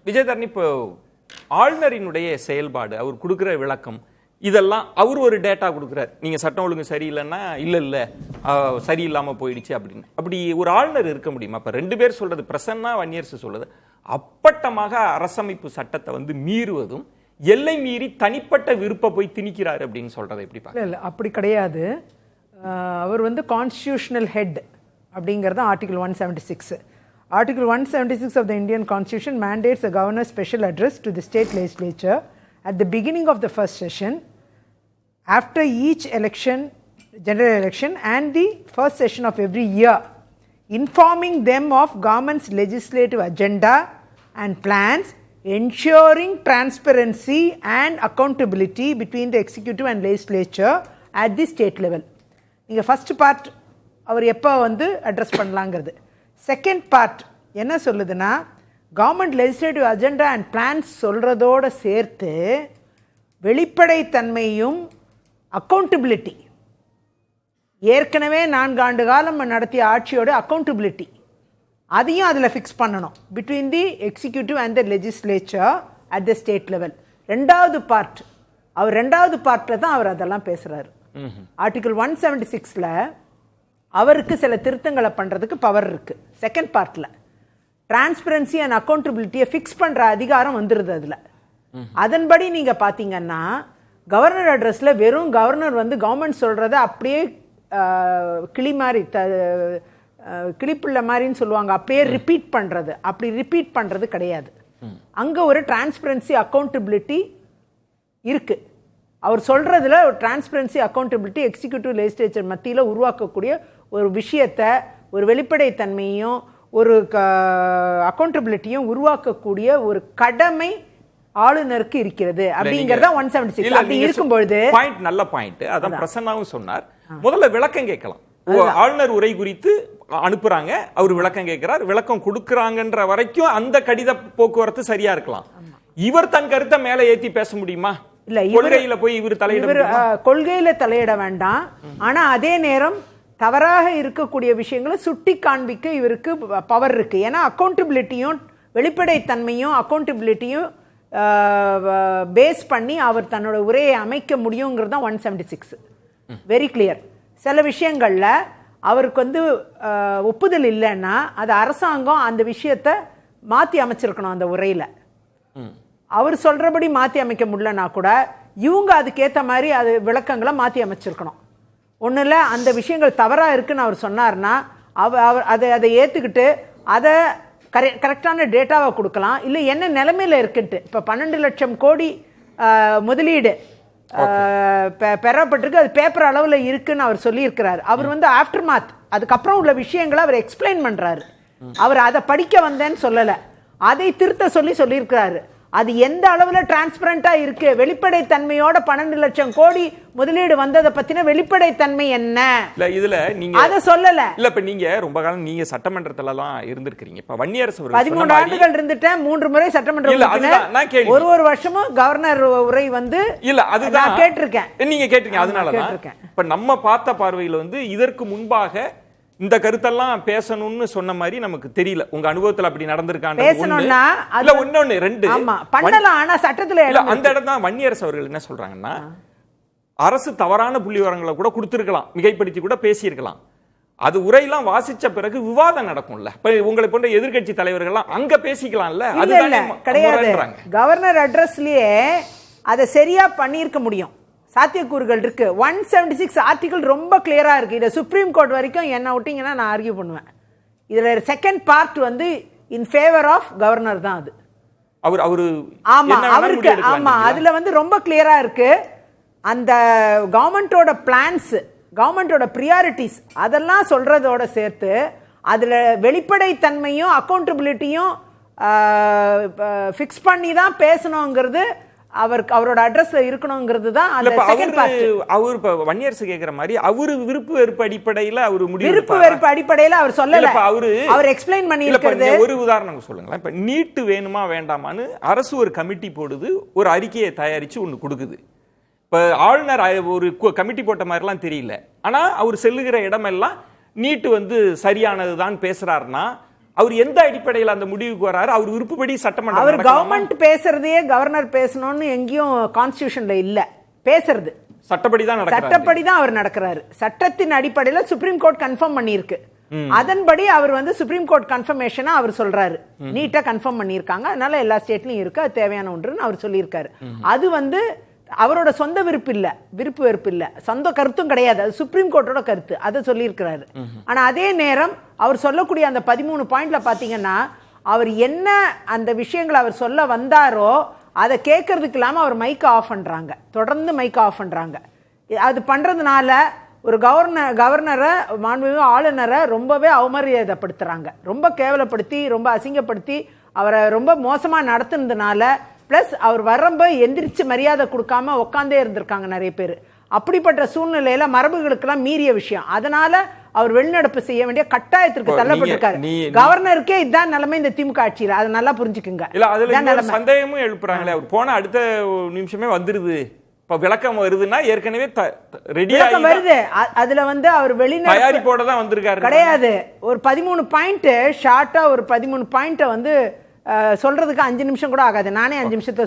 விஜயதரணி, இப்போ ஆளுநரினுடைய செயல்பாடு, அவர் கொடுக்குற விளக்கம், இதெல்லாம் அவர் ஒரு டேட்டா கொடுக்குறாரு. நீங்க சட்டம் ஒழுங்கு சரியில்லைன்னா இல்ல சரியில்லாம போயிடுச்சு அப்படின்னு. அப்படி ஒரு ஆளுநர் இருக்க முடியுமா? அப்ப 2 பேர் சொல்றது, பிரசன்னா வன்னியரசு சொல்றது, அப்பட்டமாக அரசமைப்பு சட்டத்தை வந்து மீறுவதும் எல்லை மீறி தனிப்பட்ட விருப்ப போய் திணிக்கிறாரு அப்படின்னு சொல்றதை எப்படி பார்க்க? இல்ல அப்படி கிடையாது. அவர் வந்து கான்ஸ்டிடியூஷனல் ஹெட் அப்படிங்கிறது article 176. Article 176 of the Indian Constitution mandates the governor's special address to the state legislature at the beginning of the first session, after each election, general election, and the first session of every year, informing them of government's legislative agenda and plans, ensuring transparency and accountability between the executive and legislature at the state level. நீங்க first part அவர் எப்போ வந்து address பண்ணலாங்கிறது. Second part என்ன சொல்லுதுன்னா, government legislative agenda and plans சொல்கிறதோடு சேர்த்து வெளிப்படைத்தன்மையும் அக்கௌண்டபிலிட்டி, ஏற்கனவே 4 ஆண்டு காலம் நடத்திய ஆட்சியோட அக்கௌண்டபிலிட்டி, அதையும் அதில் ஃபிக்ஸ் பண்ணணும் between the executive and the legislature at the state level. ரெண்டாவது பார்ட்டில் தான் அவர் அதெல்லாம் பேசுகிறாரு. ஆர்டிகல் 176ல் அவருக்கு சில திருத்தங்களை பண்ணுறதுக்கு பவர் இருக்குது. செகண்ட் பார்ட்டில் டிரான்ஸ்பரன்சி அண்ட் அக்கௌண்டபிலிட்டியை ஃபிக்ஸ் பண்ணுற அதிகாரம் வந்துடுது அதில். அதன்படி நீங்கள் பார்த்தீங்கன்னா கவர்னர் அட்ரஸில் வெறும் கவர்னர் வந்து கவர்மெண்ட் சொல்கிறத அப்படியே கிளி மாதிரி கிளிப்பிள்ள மாதிரின்னு சொல்லுவாங்க, அப்படியே ரிப்பீட் பண்ணுறது, அப்படி ரிப்பீட் பண்ணுறது கிடையாது. அங்கே ஒரு டிரான்ஸ்பரன்சி அக்கௌண்டபிலிட்டி இருக்குது. அவர் சொல்கிறதுல ஒரு டிரான்ஸ்பரன்சி அக்கௌண்டபிலிட்டி எக்ஸிக்யூட்டிவ் லெஜிஸ்லேச்சர் மத்தியில் உருவாக்கக்கூடிய ஒரு விஷயத்தை, ஒரு வெளிப்படைத்தன்மையும் ஒரு அக்கௌண்டபிலிட்டியும் உருவாக்கக்கூடிய ஒரு கடமை ஆளுநருக்கு இருக்கிறது அப்படிங்கறத 176. அப்படி இருக்கும்பொழுது பாயிண்ட், நல்ல பாயிண்ட். அதான் பிரசன்னாவும் சொன்னார். முதல்ல விளக்கம் கேட்கலாம். ஆளுநர் உரை குறித்து அனுப்புறாங்க, அவர் விளக்கம் கேட்கிறார், விளக்கம் கொடுக்கறாங்கன்ற வரைக்கும் அந்த கடித போக்குவரத்து சரியா இருக்கலாம். இவர் தன் கருத்தை மேல ஏத்தி பேச முடியுமா? இல்ல, கொள்கையில போய் இவர் கொள்கையில தலையிட வேண்டாம். ஆனா அதே நேரம் தவறாக இருக்கக்கூடிய விஷயங்களை சுட்டி காண்பிக்க இவருக்கு பவர் இருக்கு. ஏன்னா அக்கௌண்டபிலிட்டியும் வெளிப்படைத்தன்மையும் அக்கௌண்டபிலிட்டியும் பேஸ் பண்ணி அவர் தன்னோட உரையை அமைக்க முடியுங்கிறது தான் 176. Very clear. சில விஷயங்கள்ல அவருக்கு வந்து ஒப்புதல் இல்லைன்னா அது அரசாங்கம் அந்த விஷயத்தை மாற்றி அமைச்சிருக்கணும். அந்த உரையில அவர் சொல்றபடி மாற்றி அமைக்க முடியலன்னா கூட இவங்க அதுக்கேற்ற மாதிரி அது விளக்கங்களை மாற்றி அமைச்சிருக்கணும். ஒன்றும் இல்லை, அந்த விஷயங்கள் தவறாக இருக்குன்னு அவர் சொன்னார்னா அவர் அதை ஏற்றுக்கிட்டு அதை கரெக்டான டேட்டாவை கொடுக்கலாம். இல்லை என்ன நிலைமையில் இருக்குன்ட்டு. இப்போ 12 லட்சம் கோடி முதலீடு பெறப்பட்டிருக்கு, அது பேப்பர் அளவில் இருக்குன்னு அவர் சொல்லியிருக்கிறார். அவர் வந்து ஆஃப்டர் மாத், அதுக்கப்புறம் உள்ள விஷயங்களை அவர் எக்ஸ்பிளைன் பண்ணுறாரு. அவர் அதை படிக்க வந்தேன்னு சொல்லலை, அதை திருத்த சொல்லியிருக்கிறாரு. அது எந்த அளவுல டிரான்ஸ்பரண்டா இருக்கு, வெளிப்படைத்தன்மையோட 12 லட்சம் கோடி முதலீடு வந்ததை பத்தின வெளிப்படைத்தன்மை என்ன, இல்ல இதுல நீங்க அத சொல்லல. இல்ல இப்ப நீங்க ரொம்ப காலம் நீங்க சட்டமன்றத்துல எல்லாம் இருந்திருக்கீங்க. இப்ப வன்னியரசு 13 ஆண்டுகள் இருந்துட்டேன், 3 முறை சட்டமன்ற ஒரு வருஷமும் கவர்னர் உரை வந்து இல்ல அதுதான் கேட்டிருக்கேன். நீங்க கேட்டீங்க, அதனாலதான் இப்ப நம்ம பார்த்த பார்வையில் வந்து இதற்கு முன்பாக இந்த கருத்தெல்லாம் பேசணும்னு சொன்ன மாதிரி நமக்கு தெரியல. உங்க அனுபவத்துல அப்படி நடந்திருக்காங்க? பேசணும்னா இல்ல ஒண்ணு ரெண்டு பண்ணலாம், ஆனா சட்டத்துல அந்த இடம் தான் வன்னியரசு அவர்கள் என்ன சொல்றாங்கன்னா, அரசு தவறான புள்ளிவிவரங்களை கூட கொடுத்திருக்கலாம், மிகைப்படுத்தி கூட பேசியிருக்கலாம். அது உரையெல்லாம் வாசிச்ச பிறகு விவாதம் நடக்கும்ல. இப்ப உங்களை போன்ற எதிர்கட்சி தலைவர்கள்லாம் அங்க பேசிக்கலாம்ல. அது கிடையாது. கவர்னர் அட்ரஸ்லயே அதை சரியா பண்ணியிருக்க முடியும், சாத்தியக்கூறுகள் இருக்கு. 176 ஆர்டிகல் ரொம்ப கிளியரா இருக்கு. இதை சுப்ரீம் கோர்ட் வரைக்கும் என்ன விட்டீங்கன்னா நான் ஆர்கியூ பண்ணுவேன். இதுல செகண்ட் பார்ட் வந்து இன் ஃபேவர் ஆஃப் கவர்னர் தான். அது அவரு ஆமா அவருக்கு ஆமா அதுல வந்து ரொம்ப கிளியரா இருக்கு. அந்த கவர்மெண்டோட பிளான்ஸ், கவர்மெண்டோட பிரியாரிட்டிஸ் அதெல்லாம் சொல்றதோட சேர்த்து அதுல வெளிப்படைத்தன்மையும் அக்கௌண்டபிலிட்டியும் ஃபிக்ஸ் பண்ணி தான் பேசணுங்கிறது அவரோட அட்ரஸ்ல இருக்கணும்ங்கிறது தான் அந்த செகண்ட் பார்ட். அவர் இப்ப வன்னியரசு கேக்குற மாதிரி அவரு விருப்பு வெறுப்பு அடிப்படையில அவர் முடிவு, விருப்பு வெறுப்பு அடிப்படையில அவர் சொல்லல, அவர் எக்ஸ்பிளைன் பண்ணி இருக்கிறது. ஒரு உதாரணம் சொல்லுங்களேன். இப்ப நீட் வேணுமா வேண்டாமான்னு அரசு ஒரு கமிட்டி போடுது, ஒரு அறிக்கையை தயாரிச்சு ஒன்னு கொடுக்குது. இப்ப ஆளுநர் ஒரு கமிட்டி போட்ட மாதிரிலாம் தெரியல, ஆனா அவர் செல்லுகிற இடமெல்லாம் நீட் வந்து சரியானதுதான் பேசுறாருன்னா அவர் எந்த அடிப்படையில் அந்த முடிவுக்கு வராரு? அவர் விருப்பப்படி சட்டமன்றம் அவர் கவர்மெண்ட் பேசுறதையே கவர்னர் பேசணும்னு எங்கேயும் கான்ஸ்டிடியூஷன்ல இல்ல. பேசுறது சட்டப்படி தான் அவர் நடக்கிறாரு. சட்டத்தின் அடிப்படையில் சுப்ரீம் கோர்ட் கன்ஃபார்ம் பண்ணியிருக்கு. அதன்படி அவர் வந்து சுப்ரீம் கோர்ட் கன்ஃபர்மேஷனா அவர் சொல்றாரு, நீட்டா கன்ஃபார்ம் பண்ணியிருக்காங்க, அதனால எல்லா ஸ்டேட்லயும் இருக்கு, அது தேவையான ஒன்றுன்னு அவர் சொல்லியிருக்காரு. அது வந்து அவரோட சொந்த விருப்பு வெறுப்பு இல்ல, சொந்த கருத்தும் கிடையாது, அது சுப்ரீம் கோர்ட்டோட கருத்து, அதை சொல்லியிருக்கிறாரு. ஆனா அதே நேரம் அவர் சொல்லக்கூடிய அந்த 13 பாயிண்ட்ல பாத்தீங்கன்னா அவர் என்ன அந்த விஷயங்களை அவர் சொல்ல வந்தாரோ அதை கேட்கறதுக்கு இல்லாம அவர் மைக்க ஆஃப் பண்றாங்க, தொடர்ந்து மைக்க ஆஃப் பண்றாங்க. அது பண்றதுனால ஒரு கவர்னரை மாண்புமிகு ஆளுநரை ரொம்பவே அவமரியாதைப்படுத்துறாங்க, ரொம்ப கேவலப்படுத்தி ரொம்ப அசிங்கப்படுத்தி அவரை ரொம்ப மோசமா நடத்துனதுனால, பிளஸ் அவர் வரம்ப எந்திரிச்சு மரியாதை கொடுக்காம உட்காந்தே இருந்திருக்காங்க நிறைய பேர். அப்படிப்பட்ட சூழ்நிலையில மரபுகளுக்கெல்லாம் மீறிய விஷயம், அதனால அவர் வெளிநடப்பு செய்ய வேண்டிய கட்டாயத்திற்கு தள்ளப்பட்டிருக்காரு. கவர்னருக்கே இதுதான் நிலைமை இந்த திமுக ஆட்சியில், அதை நல்லா புரிஞ்சுக்குங்க. சந்தேகமும் எழுப்புறாங்களே, அவர் போன அடுத்த நிமிஷமே வந்துருது, இப்ப விளக்கம் வருதுன்னா ஏற்கனவே விளக்கம் வருது. அதுல வந்து அவர் தயாரிப்போட தான் வந்திருக்காரு கிடையாது. ஒரு 13 பாயிண்ட் ஷார்ட்டா ஒரு 13 பாயிண்ட் வந்து சொல்றதுக்கு 5 நிமிஷம் கூட ஆகாது, நானே 5 நிமிஷத்தை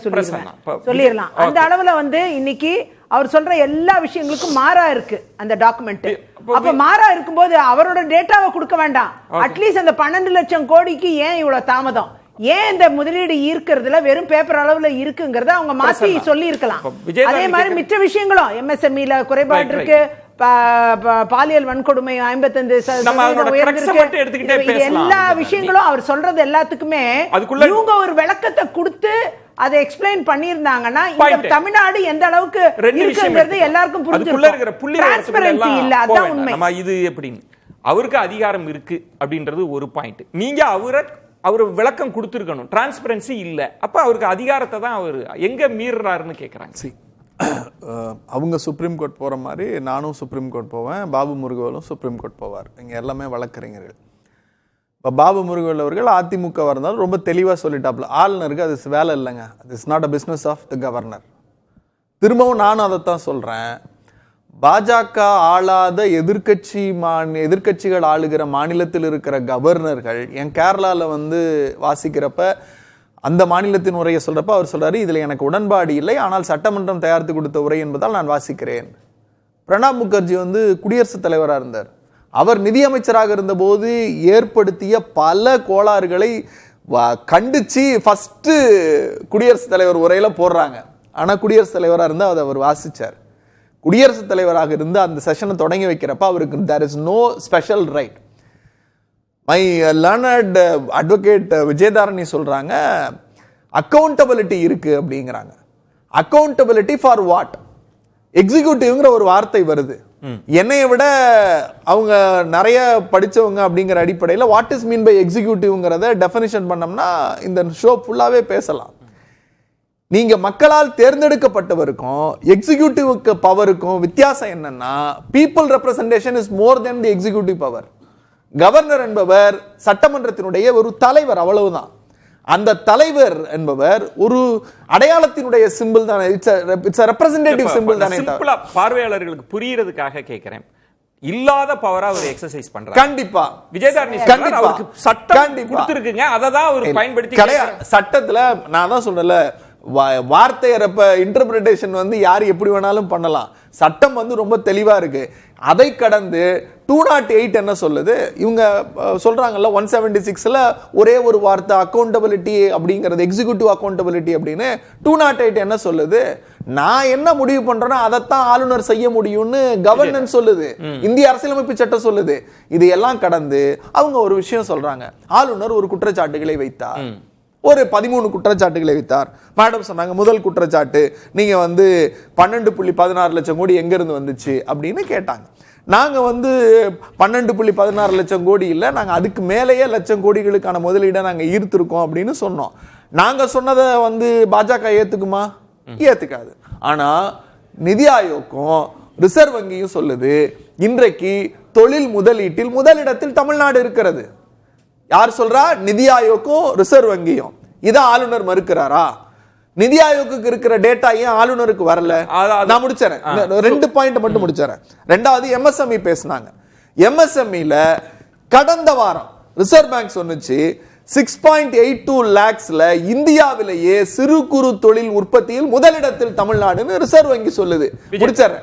சொல்லிடலாம். அந்த அளவுல வந்து இன்னைக்கு அவர் சொல்ற எல்லா விஷயங்களுக்கும் மாறா இருக்கு அந்த டாக்குமெண்ட். அப்ப மாறா இருக்கும்போது அவரோட டேட்டாவை கொடுக்க வேண்டாம், அட்லீஸ்ட் அந்த 12 லட்சம் கோடிக்கு ஏன் இவ்வளவு தாமதம், ஏன் இந்த முதலீடு ஈர்க்கிறதுல வெறும் பேப்பர் அளவுல இருக்குங்கிறத அவங்க மாத்தி சொல்லி இருக்கலாம். அதே மாதிரி மிச்ச விஷயங்களும் எம்எஸ்எம்இல குறைபாடு இருக்கு, பாலியல் வன்கொடுமை 55% எல்லா விஷயங்களும் அவர் சொல்றது எல்லாத்துக்குமே இவங்க ஒரு விளக்கத்தை கொடுத்து அதை எக்ஸ்பிளைன் பண்ணியிருந்தாங்கன்னா இந்த தமிழ்நாடு எந்த அளவுக்கு இருக்குங்கிறது எல்லாருக்கும் புரிஞ்சிருக்கும். டிரான்ஸ்பரன்சி இல்ல, அதான் உண்மை. இது எப்படின்னு அவருக்கு அதிகாரம் இருக்கு அப்படின்றது ஒரு பாயிண்ட். நீங்க அவர் விளக்கம் கொடுத்திருக்கணும், டிரான்ஸ்பரன்சி இல்ல, அப்ப அவருக்கு அதிகாரத்தை தான் அவர் எங்க மீறுறாருன்னு கேக்குறாங்க. அவங்க சுப்ரீம் கோர்ட் போற மாதிரி நானும் சுப்ரீம் கோர்ட் போவேன், பாபு முருகவேலும் சுப்ரீம் கோர்ட் போவார், இங்க எல்லாமே வழக்கறிஞர்கள். இப்போ பாபு முருகவேல் அவர்கள் அதிமுக இருந்தாலும் ரொம்ப தெளிவாக சொல்லிட்டாப்ல, ஆளுநருக்கு அது வேலை இல்லைங்க, it's not a business of the governor. திரும்பவும் நானும் அதைத்தான் சொல்றேன், பாஜக ஆளாத எதிர்கட்சிகள் ஆளுகிற மாநிலத்தில் இருக்கிற கவர்னர்கள் என் கேரளாவில் வந்து வாசிக்கிறப்ப அந்த மாநிலத்தின் உரையை சொல்றப்ப அவர் சொல்றாரு, இதுல எனக்கு உடன்பாடு இல்லை, ஆனால் சட்டமன்றம் தயாரித்து கொடுத்த உரை என்பதால் நான் வாசிக்கிறேன். பிரணாப் முகர்ஜி வந்து குடியரசுத் தலைவராக இருந்தார், அவர் நிதியமைச்சராக இருந்த போது ஏற்படுத்திய பல கோளாறுகளை கண்டிச்சு ஃபர்ஸ்ட் குடியரசுத் தலைவர் உரையில போடுறாங்க. ஆனா குடியரசுத் தலைவராக இருந்தா அதை அவர் வாசிச்சார். குடியரசுத் தலைவராக இருந்து அந்த செஷனை தொடங்கி வைக்கிறப்ப அவருக்கு there is no special right. My learned advocate Vijayadharani சொல்றாங்க அக்கௌண்டபிலிட்டி இருக்கு அப்படிங்கிறாங்க. Accountability for what? எக்ஸிக்யூட்டிவ்ங்கிற ஒரு வார்த்தை வருது, என்னைய விட அவங்க நிறைய படிச்சவங்க அப்படிங்கிற அடிப்படையில் வாட் இஸ் மீன் பை எக்ஸிக்யூட்டிவ்ங்கிறத டெஃபினிஷன் பண்ணோம்னா இந்த ஷோ ஃபுல்லாவே பேசலாம். நீங்க மக்களால் தேர்ந்தெடுக்கப்பட்டவருக்கும் எக்ஸிக்யூட்டிவ்க்கு பவருக்கும் வித்தியாசம் என்னன்னா, people representation is more then the executive power. Governor என்பவர் சட்டமன்றத்தினுடைய ஒரு தலைவர், அவ்வளவுதான். அந்த தலைவர் என்பவர் ஒரு அடையாளத்தினுடைய சிம்பிள் தானே, இட்ஸ் ரெப்ரசன்டேட்டிவ் சிம்பிள் தானே. சிம்பிளா பார்வையாளர்களுக்கு புரியறதுக்காக கேக்குறேன், இல்லாத பவரா அவர் எக்ஸர்சைஸ் பண்றாரு. கண்டிப்பா விஜயதாரணி அவருக்கு சட்டம் கொடுத்திருக்குங்க, அதை தான் அவர் பயன்படுத்தி. சட்டத்துல நான் தான் சொல்றேன்ல, வார்த்தையரப்ப இன்டர்பிரிட்டேஷன் வந்து யார் எப்படி வேணாலும் பண்ணலாம், சட்டம் வந்து ரொம்ப தெளிவா இருக்கு. அதை கடந்து 208 என்ன சொல்லுது, இவங்க சொல்றாங்கல்ல 176ல ஒரே ஒரு வார்த்தை அக்கௌண்டபிலிட்டி அப்படிங்கிறது, எக்ஸிக்யூட்டிவ் அக்கௌண்டபிலிட்டி அப்படின்னு. 208 என்ன சொல்லுது, நான் என்ன முடிவு பண்றேனோ அதைத்தான் ஆளுநர் செய்ய முடியும்னு கவர்னன்ஸ் சொல்லுது, இந்திய அரசியலமைப்பு சட்டம் சொல்லுது. இது எல்லாம் கடந்து அவங்க ஒரு விஷயம் சொல்றாங்க, ஆளுநர் ஒரு குற்றச்சாட்டுகளை வைத்தார், ஒரு 13 குற்றச்சாட்டுகளை வைத்தார். மேடம் சொன்னாங்க முதல் குற்றச்சாட்டு நீங்க வந்து 12.16 லட்சம் கோடி எங்க இருந்து வந்துச்சு அப்படின்னு கேட்டாங்க. நாங்க வந்து 12.16 லட்சம் கோடி இல்ல, நாங்க அதுக்கு மேலேயே லட்சம் கோடிகளுக்கான முதலீடை நாங்க ஈர்த்திருக்கோம் அப்படின்னு சொன்னோம். நாங்க சொன்னதை வந்து பாஜக ஏத்துக்குமா? ஏத்துக்காது. ஆனா நிதி ஆயோக்கும் ரிசர்வ் வங்கியும் சொல்லுது, இன்றைக்கு தொழில் முதலீட்டில் முதலிடத்தில் தமிழ்நாடு இருக்கிறது. யார் சொல்றா? நிதி ஆயோக்கும் ரிசர்வ் வங்கியும். இத ஆளுநர் மறுக்கிறாரா? நிதி ஆயோக்கு இருக்கிற டேட்டா ஏன் ஆளுநருக்கு வரல? நான் முடிச்சறேன், 2 பாயிண்ட் மட்டும் முடிச்சறேன். ரெண்டாவது எம்எஸ்எம்இ பேசினாங்க. எம்எஸ்எம்இல கடந்த வாரம் ரிசர்வ் பேங்க் சொன்னுச்சு 6.82 lakhsல இந்தியாவிலேயே சிறு குறு தொழில் உற்பத்தியில் முதலிடத்தில் தமிழ்நாடுன்னு ரிசர்வ் வங்கி சொல்லுது. முடிச்சறேன்.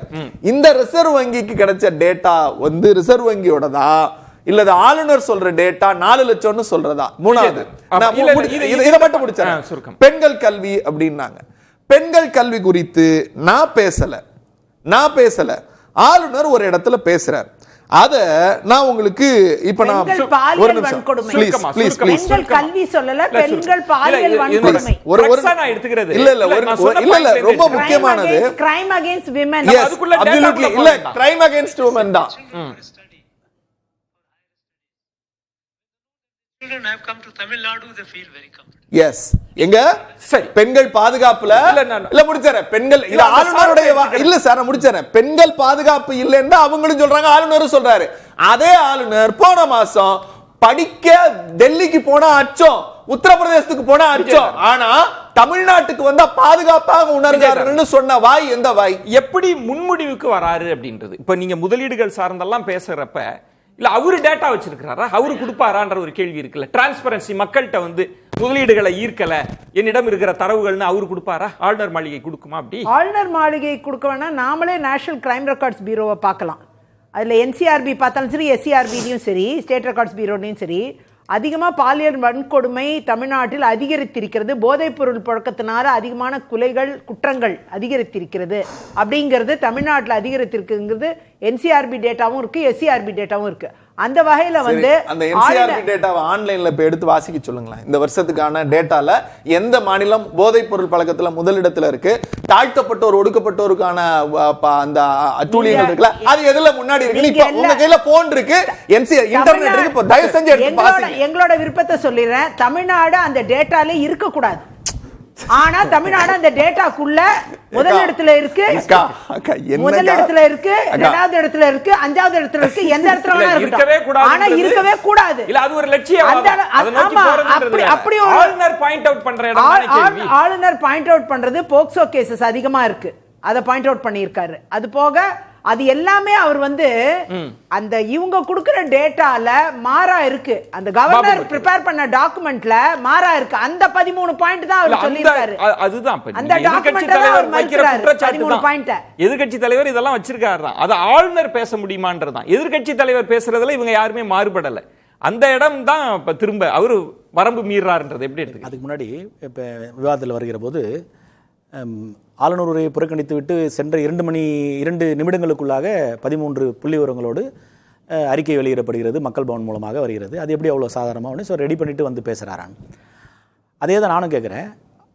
இந்த ரிசர்வ் வங்கிக்கு கிடைச்ச டேட்டா வந்து ரிசர்வ் வங்கியோட தான் இல்ல ஆளுநர் சொல்ற டேட்டா 4 லட்சம்னு சொல்றதா? மூணாவது இத மட்டும் முடிச்சறேன். பெண்கள் கல்வி அப்படின்னாங்க. பெண்கள் கல்வி குறித்து நான் பேசல. ஆளுநர் ஒரு இடத்துல பேசுறார். அத நான் உங்களுக்கு இப்ப நான் ஒரு நிமிஷம் ப்ளீஸ் பெண்கள் கல்வி சொல்லல, பெண்கள் பாலியல் வன்கொடுமை நான் எடுத்துக்கிறது இல்ல ரொம்ப முக்கியமானது crime against women. Absolutely இல்ல, crime against women தான். Children have come to Tamil Nadu, they feel very comfortable. Yes. எங்க சரி பெண்கள் பாதுகாப்புல இல்ல முடிச்சறேன். பெண்கள் இது ஆளுநருடைய இல்ல சார், நான் முடிச்சறேன். பெண்கள் பாதுகாப்பு இல்லன்னு அவங்களும் சொல்றாங்க, ஆளுநரும் சொல்றாரு. அதே ஆளுநர் போன மாசம் படிக்க டெல்லிக்கு போனா அச்சம், உத்தரப்பிரதேசத்துக்கு போனா அச்சம், ஆனா தமிழ்நாட்டுக்கு வந்தா பாதுகாப்பாக உணர்கிறார்கள்னு சொன்ன வாய் எந்த வாய்? எப்படி முன்முடிவுக்கு வராரு அப்படின்றது. இப்ப நீங்க முதலீடுகள் சார்ந்தெல்லாம் பேசுறப்ப இல்ல அவரு டேட்டா வச்சிருக்காரா, அவரு கொடுப்பாரான்ற ஒரு கேள்வி இருக்குல்ல. டிரான்ஸ்பரன்சி, மக்கள்கிட்ட வந்து முதலீடுகளை ஈர்க்கல, என்னிடம் இருக்கிற தரவுகள்னு அவரு கொடுப்பாரா? ஆளுநர் மாளிகை கொடுக்குமா? அப்படி ஆளுநர் மாளிகை கொடுக்க வேணா, நாமளே நேஷனல் கிரைம் ரெக்கார்ட்ஸ் பியூரோவை பார்க்கலாம். அதுல என்சிஆர்பி பார்த்தாலும் சரி, எஸ்சிஆர்பிலையும் சரி, ஸ்டேட் ரெக்கார்ட்ஸ் பியூரோலையும் சரி, அதிகமாக பாலியல் வன்கொடுமை தமிழ்நாட்டில் அதிகரித்திருக்கிறது. போதைப் பொருள் புழக்கத்தினால அதிகமான குற்றங்கள் அதிகரித்திருக்கிறது அப்படிங்கிறது தமிழ்நாட்டில் அதிகரித்திருக்குங்கிறது என்சிஆர்பி டேட்டாவும் இருக்கு, எஸ்சிஆர்பி டேட்டாவும் இருக்கு. அந்த வகையில வந்து அந்த என்சிஆர்பி டேட்டாவை ஆன்லைன்ல இப்ப எடுத்து வாசிக்க சொல்லுங்களேன். இந்த வருஷத்துக்கான டேட்டால எந்த மாநிலம் போதைப் பொருள் பழக்கத்துல முதலிடத்துல இருக்கு, தாழ்த்தப்பட்டோர் ஒடுக்கப்பட்டோருக்கான அந்த அட்டூழியங்கள் இருக்குல்ல, அது எதுல முன்னாடி இருக்கு? இப்ப உங்க கையில போன் இருக்கு, இன்டர்நெட் இருக்கு, இப்ப தயவு செஞ்சு எடுத்து வாசிங்க. எங்களோட விருப்பத்தை சொல்லிடுறேன், தமிழ்நாடு அந்த டேட்டால இருக்க கூடாது. ஆனா தமிழ்நாடு அந்த டேட்டாக்குள்ள முதலிடத்துல இருக்கு, முதலிடத்துல இருக்கு, இரண்டாவது இடத்துல இருக்கு, அஞ்சாவது இடத்துல இருக்கு, எந்த இடத்துல வேணா இருக்கட்டும், ஆனா இருக்கவே கூடாது. இல்ல அது ஒரு லட்சியம். அப்படி ஆளுநர் பாயிண்ட் அவுட் பண்ற இடம், ஆளுநர் பாயிண்ட் அவுட் பண்றது போக்சோ கேசஸ் அதிகமா இருக்கு, அத பாயிண்ட் அவுட் பண்ணியிருக்காரு. அது போக அது எல்லாமே அவர் வந்து அந்த இவங்க கொடுக்கிற டேட்டால மாறா இருக்கு, அந்த கவர்னர் ப்ரிப்பேர் பண்ண டாக்குமெண்ட்ல மாறா இருக்கு. அந்த 13 பாயிண்ட் தான் அவர் சொல்லிருக்காரு. அதுதான் அந்த டாக்குமெண்ட்ல அவர் மறுக்கிறாரு 13 பாயிண்ட். எதிர்க்கட்சி தலைவர் இதெல்லாம் வச்சிருக்காரு தான், அது ஆளுநர் பேச முடியுமான்றதான். எதிர்க்கட்சி தலைவர் பேசுறதுல இவங்க யாருமே மாறுபடல. அந்த இடம் தான் இப்ப திரும்ப அவரு வரம்பு மீறாருன்றது எப்படி எடுத்து. அதுக்கு முன்னாடி இப்ப விவாதத்தில் வருகிற போது ஆளுநர் உரையை புறக்கணித்து விட்டு சென்ற 2 நிமிடங்களுக்குள்ளாக 13 புள்ளி விவரங்களோடு அறிக்கை வெளியிடப்படுகிறது, மக்கள் பவன் மூலமாக வருகிறது. அது எப்படி அவ்வளோ சாதாரணமாக ஸோ ரெடி பண்ணிட்டு வந்து பேசுகிறாரான். அதே தான் நானும் கேட்குறேன்.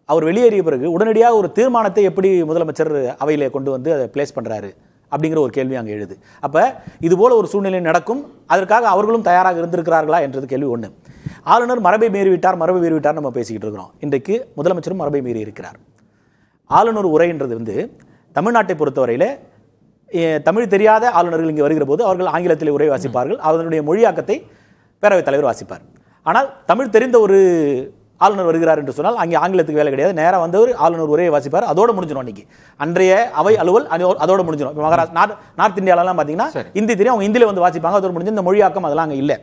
அவர் வெளியேறிய பிறகு உடனடியாக ஒரு தீர்மானத்தை எப்படி முதலமைச்சர் அவையிலே கொண்டு வந்து அதை பிளேஸ் பண்ணுறாரு அப்படிங்கிற ஒரு கேள்வி அங்கே எழுது. அப்போ இதுபோல் ஒரு சூழ்நிலை நடக்கும், அதற்காக அவர்களும் தயாராக இருந்திருக்கிறார்களா என்றது கேள்வி ஒன்று. ஆளுநர் மரபை மீறிவிட்டார் நம்ம பேசிக்கிட்டு இருக்கிறோம். இன்றைக்கு முதலமைச்சரும் மரபை மீறி இருக்கிறார். ஆளுநர் உரைன்றது வந்து தமிழ்நாட்டை பொறுத்தவரையில் தமிழ் தெரியாத ஆளுநர்கள் இங்கே வருகிற போது அவர்கள் ஆங்கிலத்தில் உரை வாசிப்பார்கள், அதனுடைய மொழியாக்கத்தை பேரவைத் தலைவர் வாசிப்பார். ஆனால் தமிழ் தெரிந்த ஒரு ஆளுநர் வருகிறார் என்று சொன்னால் அங்கே ஆங்கிலத்துக்கு வேலை கிடையாது, நேராக வந்தவர் ஆளுநர் உரையை வாசிப்பார், அதோட முடிஞ்சிடும். அன்றைக்கி அன்றைய அவை அலுவல் அதோட முடிஞ்சிடும். இப்போ மகாராஷ்டிரா நார்த் இந்தியாவிலாம் பார்த்தீங்கன்னா ஹிந்தி தெரியும், அவங்க ஹிந்தியில் வந்து வாசிப்பாங்க, அதோட முடிஞ்சு இந்த மொழியாக்கம் அதெல்லாம் அங்கே இல்லை.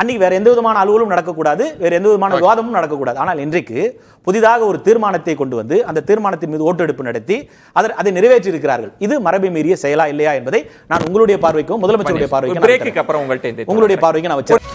அன்னைக்கு வேற எந்த விதமான அலுவலும் நடக்கக்கூடாது, வேற எந்த விதமான விவாதமும் நடக்கக்கூடாது. ஆனால் இன்றைக்கு புதிதாக ஒரு தீர்மானத்தை கொண்டு வந்து அந்த தீர்மானத்தின் மீது ஓட்டெடுப்பு நடத்தி அதை நிறைவேற்றி இருக்கிறார்கள். இது மரபை மீறிய செயலா இல்லையா என்பதை நான் உங்களுடைய பார்வைக்கும் முதலமைச்சருடைய பார்வைக்கும் உங்களுடைய பார்வைக்கு நான் வச்சேன்.